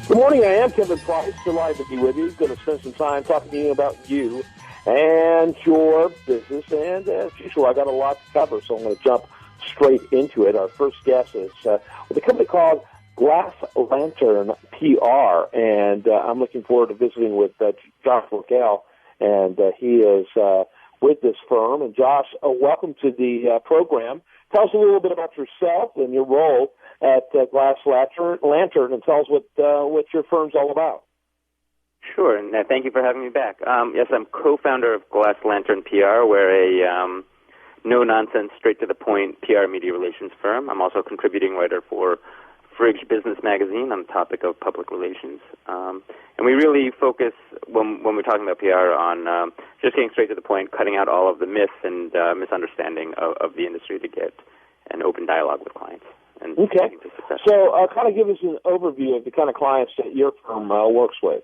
Good morning. I am Kevin Price. Delighted to be with you. Going to spend some time talking to you about you and your business. And as usual, I got a lot to cover, so I'm going to jump straight into it. Our first guest is with a company called Glass Lantern PR, and I'm looking forward to visiting with Joshua Kail, and he is with this firm. And Josh, welcome to the program. Tell us a little bit about yourself and your role at Glass Lantern, and tell us what your firm's all about. Sure, and thank you for having me back. Yes, I'm co-founder of Glass Lantern PR. We're a no-nonsense, straight-to-the-point PR media relations firm. I'm also a contributing writer for Fridge Business Magazine on the topic of public relations. And we really focus, when we're talking about PR, on just getting straight to the point, cutting out all of the myths and misunderstanding of the industry to get an open dialogue with clients. And okay. So kind of give us an overview of the kind of clients that your firm works with.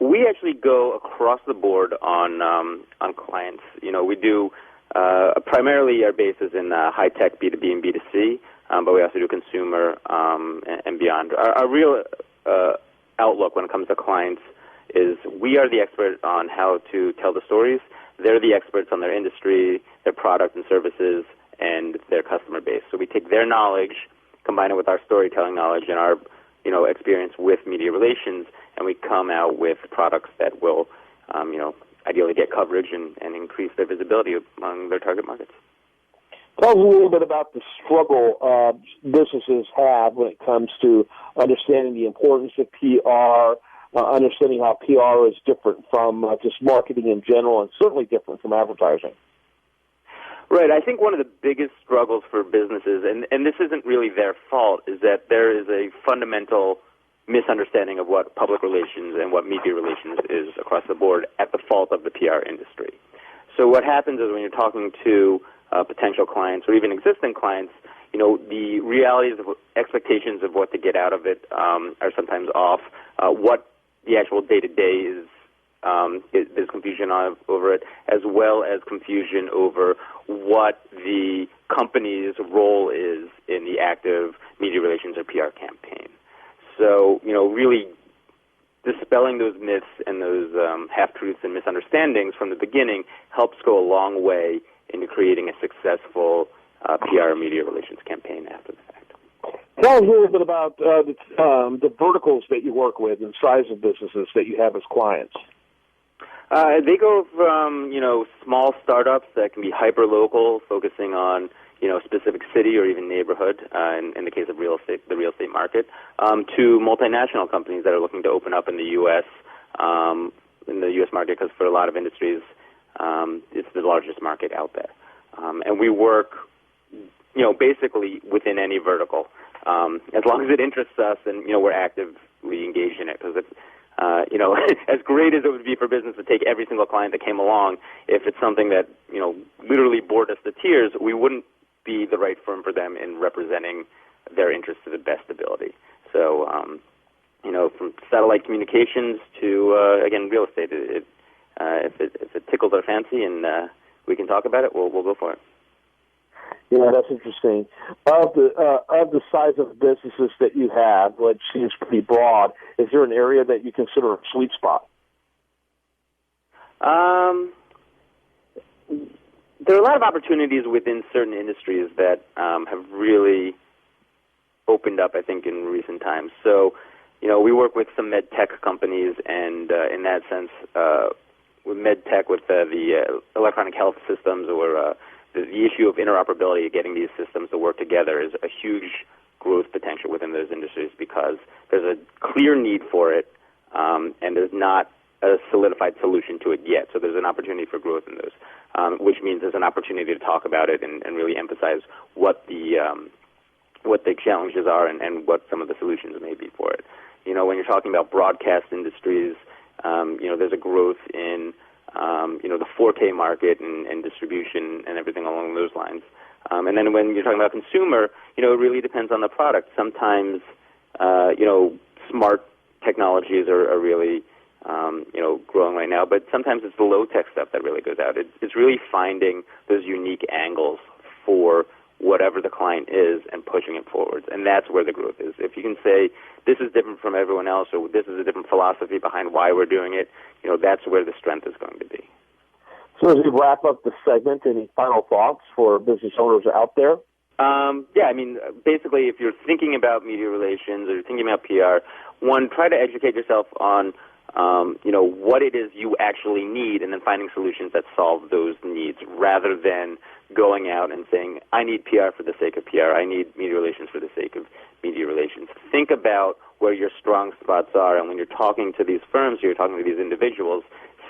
We actually go across the board on clients. You know, we do primarily our base is in high-tech B2B and B2C, but we also do consumer and beyond. Our real outlook when it comes to clients is we are the expert on how to tell the stories. They're the experts on their industry, their product and services, and their customer base. So we take their knowledge, combine it with our storytelling knowledge and our, experience with media relations, and we come out with products that will, ideally get coverage and increase their visibility among their target markets. Tell us a little bit about the struggle businesses have when it comes to understanding the importance of PR, understanding how PR is different from just marketing in general, and certainly different from advertising. Right. I think one of the biggest struggles for businesses, and this isn't really their fault, is that there is a fundamental misunderstanding of what public relations and what media relations is across the board at the fault of the PR industry. So what happens is when you're talking to potential clients or even existing clients, the realities of expectations of what to get out of it are sometimes off. What the actual day-to-day is, there's confusion over it, as well as confusion over what the company's role is in the active media relations or PR campaign. So, really dispelling those myths and those half-truths and misunderstandings from the beginning helps go a long way into creating a successful PR media relations campaign after the fact. Tell us a little bit about the verticals that you work with and size of businesses that you have as clients. They go from, small startups that can be hyper-local, focusing on, specific city or even neighborhood, in the case of real estate, the real estate market, to multinational companies that are looking to open up in the U.S., market, because for a lot of industries, it's the largest market out there. And we work, basically within any vertical. As long as it interests us and, we're actively engaged in it, because it's, as great as it would be for business to take every single client that came along, if it's something that, literally bored us to tears, we wouldn't be the right firm for them in representing their interests to the best ability. So, from satellite communications to, again, real estate, if it tickles our fancy and we can talk about it, we'll go for it. Yeah, that's interesting. Of the size of businesses that you have, which seems pretty broad, is there an area that you consider a sweet spot? There are a lot of opportunities within certain industries that have really opened up, I think, in recent times. So, we work with some med tech companies, and in that sense, with med tech, with the electronic health systems or the issue of interoperability, getting these systems to work together, is a huge growth potential within those industries because there's a clear need for it, and there's not a solidified solution to it yet. So there's an opportunity for growth in those, which means there's an opportunity to talk about it and really emphasize what the challenges are and what some of the solutions may be for it. When you're talking about broadcast industries, there's a growth in the 4K market and distribution and everything along those lines. And then when you're talking about consumer, it really depends on the product. Sometimes, smart technologies are really, growing right now, but sometimes it's the low-tech stuff that really goes out. It's really finding those unique angles for whatever the client is and pushing it forwards. And that's where the growth is. If you can say, this is different from everyone else, or this is a different philosophy behind why we're doing it, that's where the strength is going to be. So as we wrap up the segment, any final thoughts for business owners out there? Basically, if you're thinking about media relations or you're thinking about PR, one, try to educate yourself on, what it is you actually need, and then finding solutions that solve those needs, rather than going out and saying, I need PR for the sake of PR, I need media relations for the sake of media relations. Think about where your strong spots are, and when you're talking to these firms, you're talking to these individuals,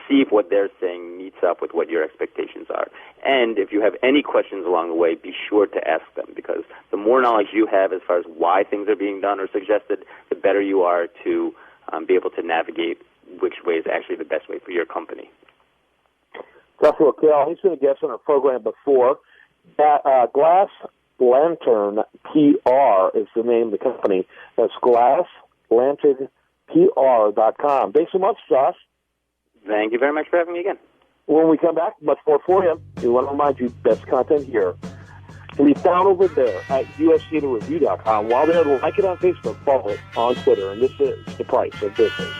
see if what they're saying meets up with what your expectations are. And if you have any questions along the way, be sure to ask them, because the more knowledge you have as far as why things are being done or suggested, the better you are to be able to navigate which way is actually the best way for your company. Joshua Kail, he's been a guest on our program before. Glass Lantern PR is the name of the company. That's GlassLanternPR.com. Thanks so much, Josh. Thank you very much for having me again. When we come back, much more for you. We want to remind you, best content here can be found over there at ustheaterreview.com. While there, like it on Facebook, follow it on Twitter, and this is the price of business.